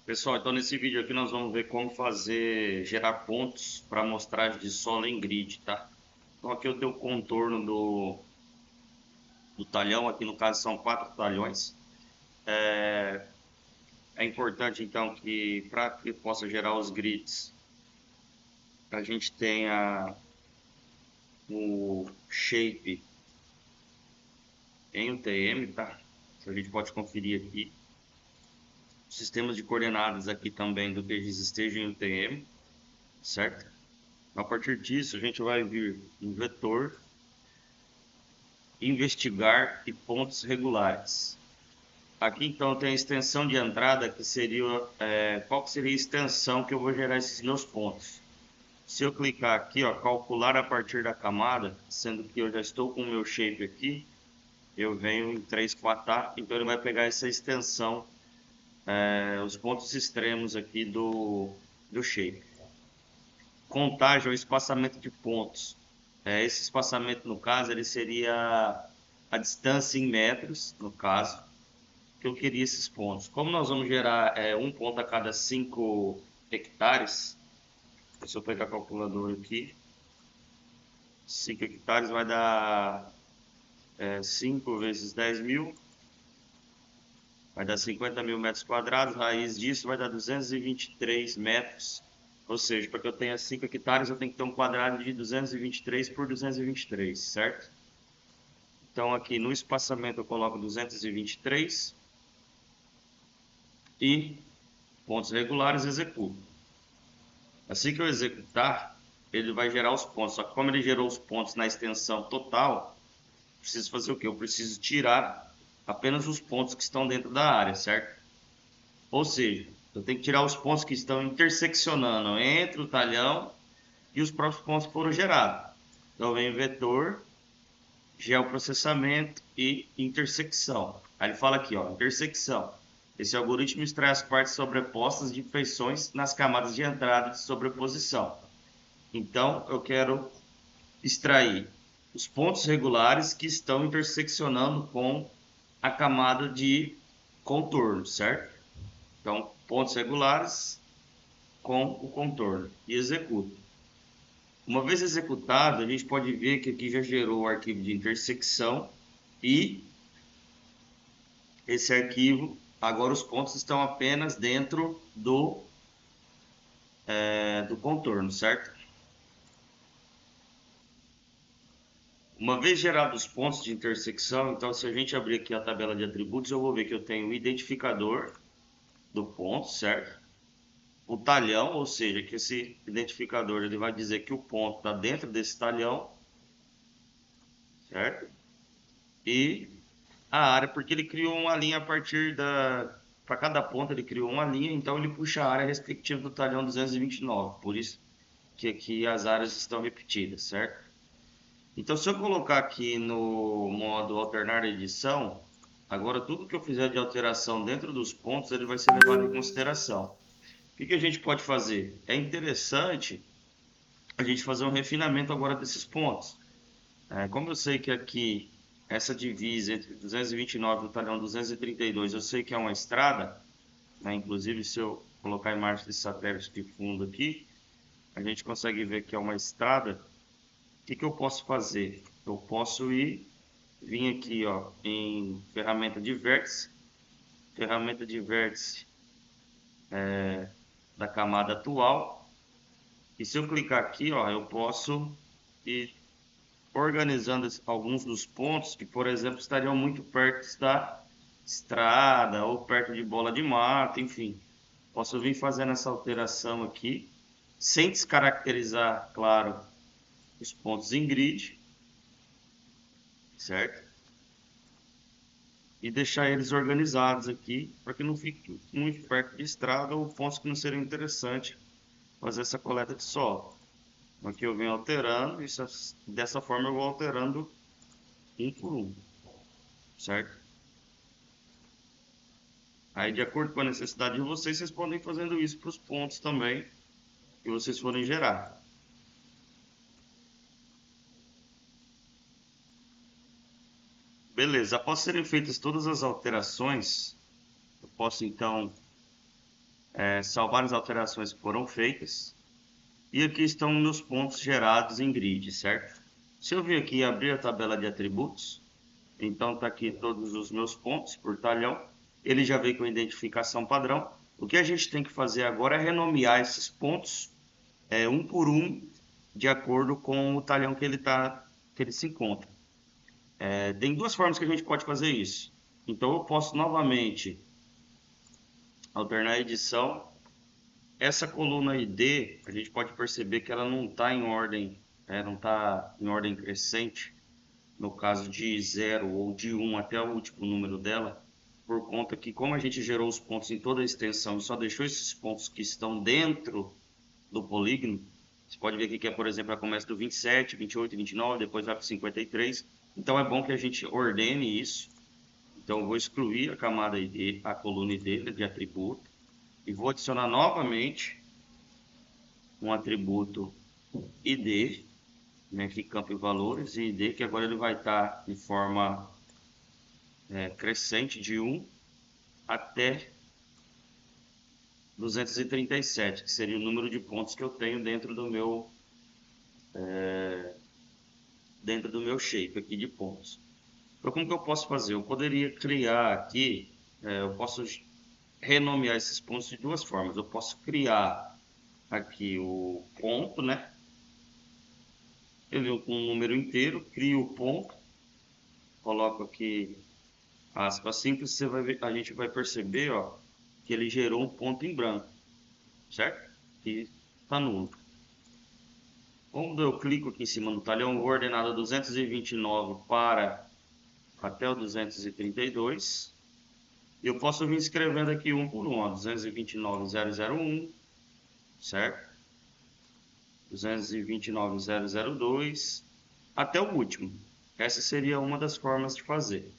Pessoal, então nesse vídeo aqui nós vamos ver como gerar pontos para amostragem de solo em grid, tá? Então aqui eu tenho o contorno do talhão, aqui no caso são 4 talhões. É importante então que para que possa gerar os grids, a gente tenha o shape em UTM, tá? A gente pode conferir aqui. Sistemas de coordenadas aqui também do QGIS esteja em UTM, certo? A partir disso a gente vai vir em vetor, investigar e pontos regulares. Aqui então tem a extensão de entrada que seria, qual que seria a extensão que eu vou gerar esses meus pontos. Se eu clicar aqui, ó, calcular a partir da camada, sendo que eu já estou com o meu shape aqui, eu venho em 3/4A, então ele vai pegar essa extensão, os pontos extremos aqui do shape. Contagem ou espaçamento de pontos. Esse espaçamento no caso, ele seria a distância em metros, no caso, que eu queria esses pontos. Como nós vamos gerar um ponto a cada 5 hectares, se eu pegar a calculadora aqui, 5 hectares vai dar 5 vezes 10 mil, vai dar 50 mil metros quadrados, raiz disso vai dar 223 metros, ou seja, para que eu tenha 5 hectares eu tenho que ter um quadrado de 223 por 223, certo? Então aqui no espaçamento eu coloco 223 e pontos regulares executo. Assim que eu executar, ele vai gerar os pontos. Só que como ele gerou os pontos na extensão total, preciso fazer o quê? Eu preciso tirar apenas os pontos que estão dentro da área, certo? Ou seja, eu tenho que tirar os pontos que estão interseccionando entre o talhão e os próprios pontos que foram gerados. Então vem vetor, geoprocessamento e intersecção. Aí ele fala aqui, ó, intersecção. Esse algoritmo extrai as partes sobrepostas de feições nas camadas de entrada de sobreposição. Então, eu quero extrair os pontos regulares que estão interseccionando com a camada de contorno, certo? Então, pontos regulares com o contorno. E executo. Uma vez executado, a gente pode ver que aqui já gerou o arquivo de intersecção e esse arquivo, agora os pontos estão apenas dentro do contorno, certo? Uma vez gerados os pontos de intersecção, então se a gente abrir aqui a tabela de atributos, eu vou ver que eu tenho o identificador do ponto, certo? O talhão, ou seja, que esse identificador ele vai dizer que o ponto está dentro desse talhão, certo? E a área, porque ele criou uma linha a partir da... Para cada ponto ele criou uma linha, então ele puxa a área respectiva do talhão 229, por isso que aqui as áreas estão repetidas, certo? Então, se eu colocar aqui no modo alternar edição, agora tudo que eu fizer de alteração dentro dos pontos, ele vai ser levado em consideração. O que a gente pode fazer? É interessante a gente fazer um refinamento agora desses pontos. Como eu sei que aqui, essa divisa entre 229 e o talhão 232, eu sei que é uma estrada, né? Inclusive se eu colocar a imagem de satélite de fundo aqui, a gente consegue ver que é uma estrada. O que eu posso fazer? Eu posso vir aqui, ó, em ferramenta de vértice da camada atual, e se eu clicar aqui, ó, eu posso ir organizando alguns dos pontos que, por exemplo, estariam muito perto da estrada ou perto de bola de mata, enfim. Posso vir fazendo essa alteração aqui, sem descaracterizar, claro, os pontos em grid, certo? E deixar eles organizados aqui, para que não fique muito perto de estrada ou pontos que não seriam interessantes fazer essa coleta de solo. Aqui eu venho alterando, dessa forma eu vou alterando um por um, certo? Aí de acordo com a necessidade de vocês, vocês podem ir fazendo isso para os pontos também que vocês forem gerar. Beleza, após serem feitas todas as alterações, eu posso então salvar as alterações que foram feitas. E aqui estão meus pontos gerados em grid, certo? Se eu vir aqui e abrir a tabela de atributos, então está aqui todos os meus pontos por talhão. Ele já veio com a identificação padrão. O que a gente tem que fazer agora é renomear esses pontos um por um, de acordo com o talhão que ele se encontra. Tem duas formas que a gente pode fazer isso. Então eu posso novamente alternar a edição. Essa coluna ID, a gente pode perceber que ela não está em ordem, não está em ordem crescente, no caso de 0 ou de 1 até o último número dela, por conta que como a gente gerou os pontos em toda a extensão e só deixou esses pontos que estão dentro do polígono, você pode ver aqui que, por exemplo, ela começa do 27, 28, 29, depois vai para 53. Então é bom que a gente ordene isso. Então eu vou excluir a camada ID, a coluna ID de atributo, e vou adicionar novamente um atributo ID, né, aqui campo e valores, e ID, que agora ele vai estar em forma crescente de 1 até 237, que seria o número de pontos que eu tenho dentro do meu shape aqui de pontos. Então como que eu posso fazer? Eu poderia criar aqui, eu posso renomear esses pontos de duas formas. Eu posso criar aqui o ponto, né? Eu com um número inteiro, crio o ponto, coloco aqui aspas simples, a gente vai perceber, ó, que ele gerou um ponto em branco, certo? Que está nulo. Quando eu clico aqui em cima do talhão, vou ordenar do 229 para até o 232. E eu posso vir escrevendo aqui um por um, ó, 229.001, certo? 229.002, até o último. Essa seria uma das formas de fazer.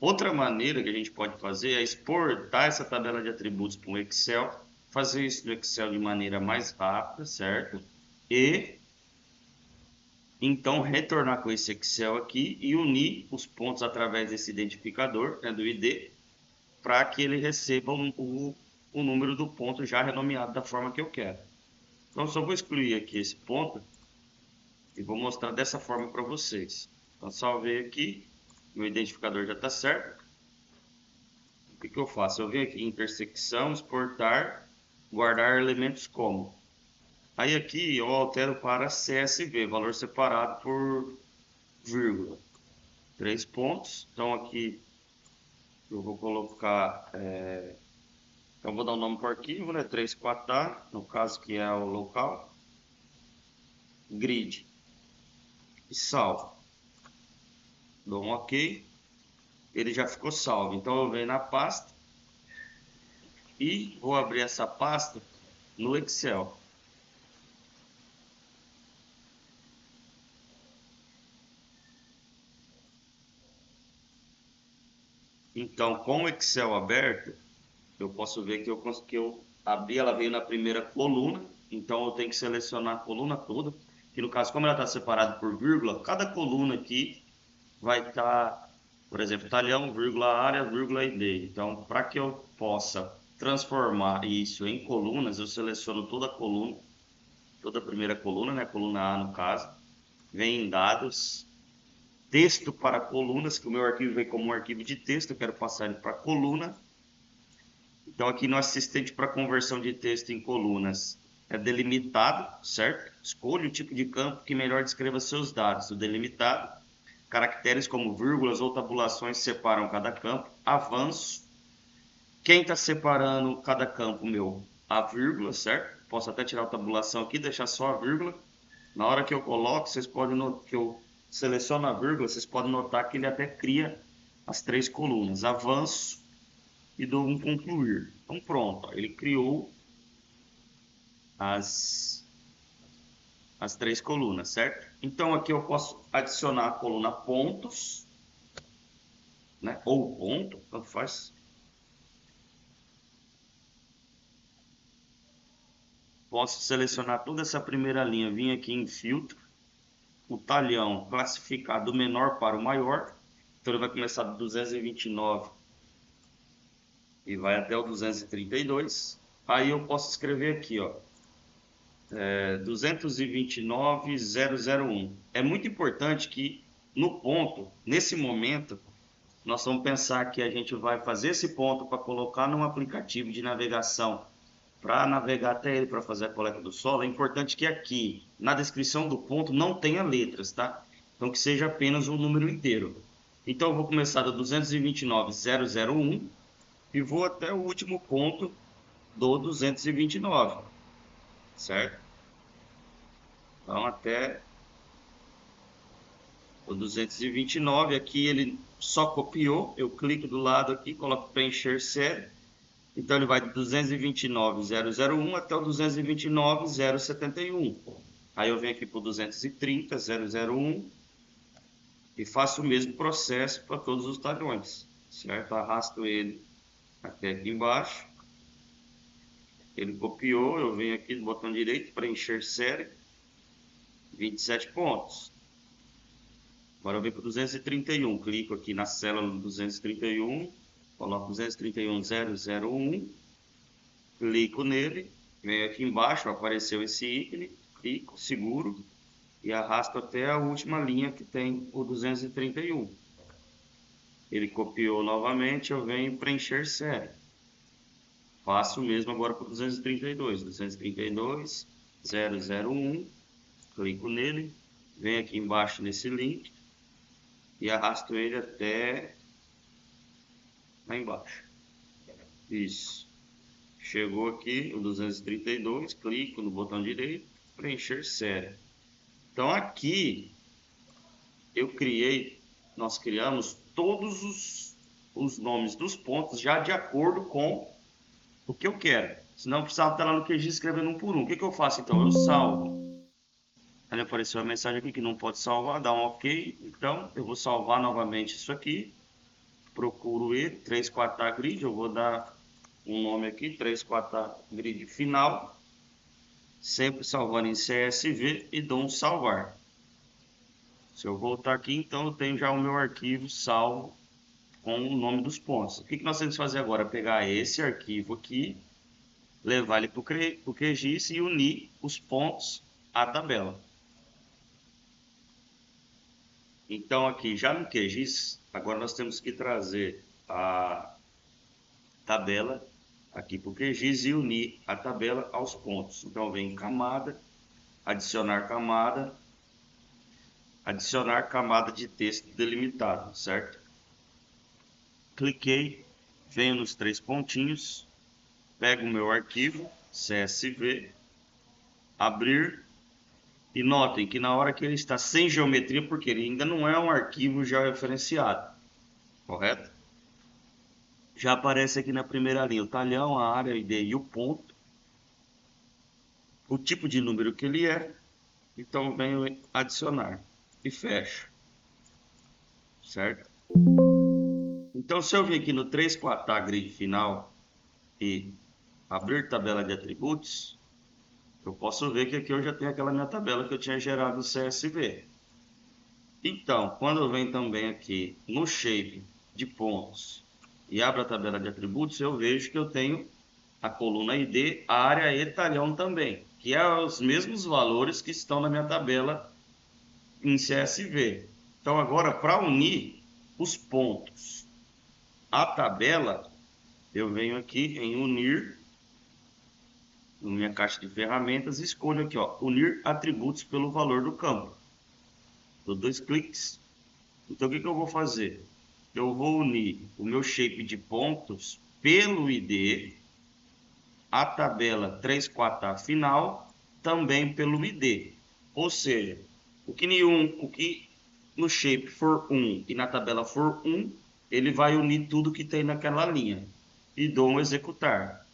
Outra maneira que a gente pode fazer é exportar essa tabela de atributos para um Excel, fazer isso no Excel de maneira mais rápida, certo? E então retornar com esse Excel aqui e unir os pontos através desse identificador, né, do ID, para que ele receba o número do ponto já renomeado da forma que eu quero. Então só vou excluir aqui esse ponto e vou mostrar dessa forma para vocês. Então salvei aqui, meu identificador já está certo. O que eu faço? Eu venho aqui em intersecção, exportar, guardar elementos como. Aí aqui eu altero para CSV, valor separado por vírgula. 3 pontos. Então aqui eu vou colocar, então vou dar um nome para o arquivo, né? 34A, no caso que é o local. Grid. E salvo. Dou um OK. Ele já ficou salvo. Então eu venho na pasta e vou abrir essa pasta no Excel. Então, com o Excel aberto, eu posso ver que eu abri, ela veio na primeira coluna, então eu tenho que selecionar a coluna toda, que no caso, como ela está separada por vírgula, cada coluna aqui vai estar, por exemplo, talhão, vírgula, área, vírgula, ID. Então, para que eu possa transformar isso em colunas, eu seleciono toda a coluna, toda a primeira coluna, né, coluna A no caso, vem em dados, texto para colunas, que o meu arquivo vem como um arquivo de texto, eu quero passar ele para coluna. Então aqui no assistente para conversão de texto em colunas é delimitado, certo? Escolha o tipo de campo que melhor descreva seus dados. O delimitado, caracteres como vírgulas ou tabulações separam cada campo. Avanço, quem está separando cada campo meu? A vírgula, certo? Posso até tirar a tabulação aqui, deixar só a vírgula. Na hora que eu coloco, vocês podem notar que eu seleciono a vírgula, vocês podem notar que ele até cria as 3 colunas. Avanço e dou um concluir. Então pronto, ó, ele criou as 3 colunas, certo? Então aqui eu posso adicionar a coluna pontos, né? Ou ponto, tanto faz. Posso selecionar toda essa primeira linha, vim aqui em filtro, o talhão classificar do menor para o maior. Então ele vai começar do 229 e vai até o 232. Aí eu posso escrever aqui, ó, 229.001. É muito importante que no ponto, nesse momento, nós vamos pensar que a gente vai fazer esse ponto para colocar num aplicativo de navegação para navegar até ele para fazer a coleta do solo. É importante que aqui na descrição do ponto não tenha letras, tá? Então que seja apenas um número inteiro. Então eu vou começar do 229.001 e vou até o último ponto do 229, certo? Então até o 229, aqui ele só copiou, eu clico do lado aqui, coloco preencher série. Então ele vai de 229.001 até o 229.071. Aí eu venho aqui para o 230.001 e faço o mesmo processo para todos os talhões, certo? Arrasto ele até aqui embaixo. Ele copiou, eu venho aqui no botão direito, preencher série, 27 pontos. Agora eu venho para o 231, clico aqui na célula 231, coloco 231.001, clico nele, venho aqui embaixo, apareceu esse ícone, clico, seguro e arrasto até a última linha que tem o 231. Ele copiou novamente, eu venho preencher série. Faço o mesmo agora para o 232, 232.001, clico nele, venho aqui embaixo nesse link e arrasto ele até lá embaixo. Isso. Chegou aqui o 232, clico no botão direito, preencher série. Então aqui nós criamos todos os nomes dos pontos já de acordo com o que eu quero. Senão eu precisava estar lá no QGIS escrevendo um por um. O que eu faço então? Eu salvo. Aí apareceu a mensagem aqui que não pode salvar, dá um OK. Então eu vou salvar novamente isso aqui. Procuro ele, 3/4 grid, eu vou dar um nome aqui, 3/4 grid final. Sempre salvando em CSV e dou um salvar. Se eu voltar aqui, então eu tenho já o meu arquivo salvo com o nome dos pontos. O que nós temos que fazer agora? Pegar esse arquivo aqui, levar ele para o QGIS e unir os pontos à tabela. Então aqui já no QGIS, agora nós temos que trazer a tabela aqui para o QGIS e unir a tabela aos pontos. Então vem camada, adicionar camada de texto delimitado, certo? Cliquei, venho nos 3 pontinhos, pego o meu arquivo CSV, abrir, e notem que na hora que ele está sem geometria, porque ele ainda não é um arquivo georreferenciado, correto? Já aparece aqui na primeira linha o talhão, a área, a ID e o ponto, o tipo de número que ele é. Então venho adicionar e fecho, certo? Então se eu vir aqui no 3/4 grid final e abrir tabela de atributos, eu posso ver que aqui eu já tenho aquela minha tabela que eu tinha gerado no CSV. Então, quando eu venho também aqui no shape de pontos e abro a tabela de atributos, eu vejo que eu tenho a coluna ID, área e talhão também, que é os mesmos valores que estão na minha tabela em CSV. Então, agora, para unir os pontos à tabela, eu venho aqui em unir, na minha caixa de ferramentas, e escolho aqui, ó, unir atributos pelo valor do campo. Dou 2 cliques. Então o que eu vou fazer? Eu vou unir o meu shape de pontos pelo ID, a tabela 3/4 final também pelo ID. Ou seja, o que no shape for 1 e na tabela for 1, ele vai unir tudo que tem naquela linha. E dou um executar.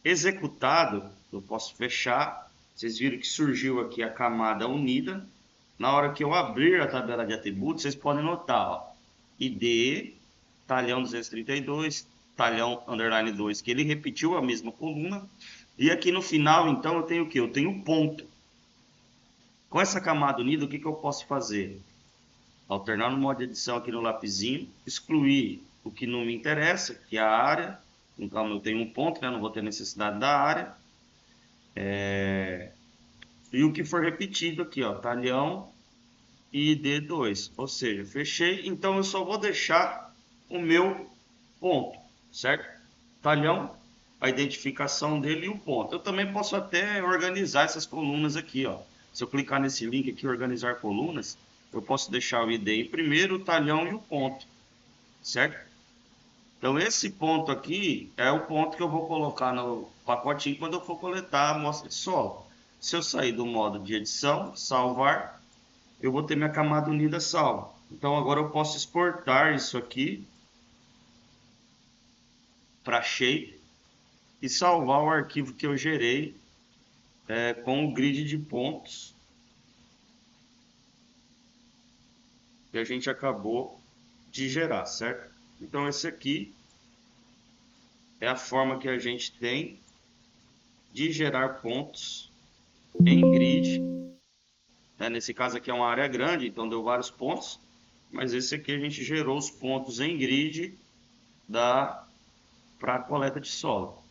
Executado, eu posso fechar. Vocês viram que surgiu aqui a camada unida. Na hora que eu abrir a tabela de atributos, vocês podem notar, ó, ID, talhão 232, talhão underline 2, que ele repetiu a mesma coluna. E aqui no final, então, eu tenho o que? Eu tenho ponto. Com essa camada unida, o que eu posso fazer? Alternar no modo de edição aqui no lapisinho, excluir o que não me interessa, que é a área. Então eu tenho um ponto, né? Não vou ter necessidade da área. E o que for repetido aqui, ó, talhão e D2. Ou seja, fechei. Então eu só vou deixar o meu ponto, certo? Talhão, a identificação dele e o ponto. Eu também posso até organizar essas colunas aqui, ó. Se eu clicar nesse link aqui, organizar colunas, eu posso deixar o ID em primeiro, o talhão e o ponto, certo? Então esse ponto aqui é o ponto que eu vou colocar no pacotinho quando eu for coletar a amostra de solo. Se eu sair do modo de edição, salvar, eu vou ter minha camada unida salva. Então agora eu posso exportar isso aqui para Shape e salvar o arquivo que eu gerei com o grid de pontos que a gente acabou de gerar, certo? Então esse aqui é a forma que a gente tem de gerar pontos em grid. Nesse caso aqui é uma área grande, então deu vários pontos, mas esse aqui a gente gerou os pontos em grid para a coleta de solo.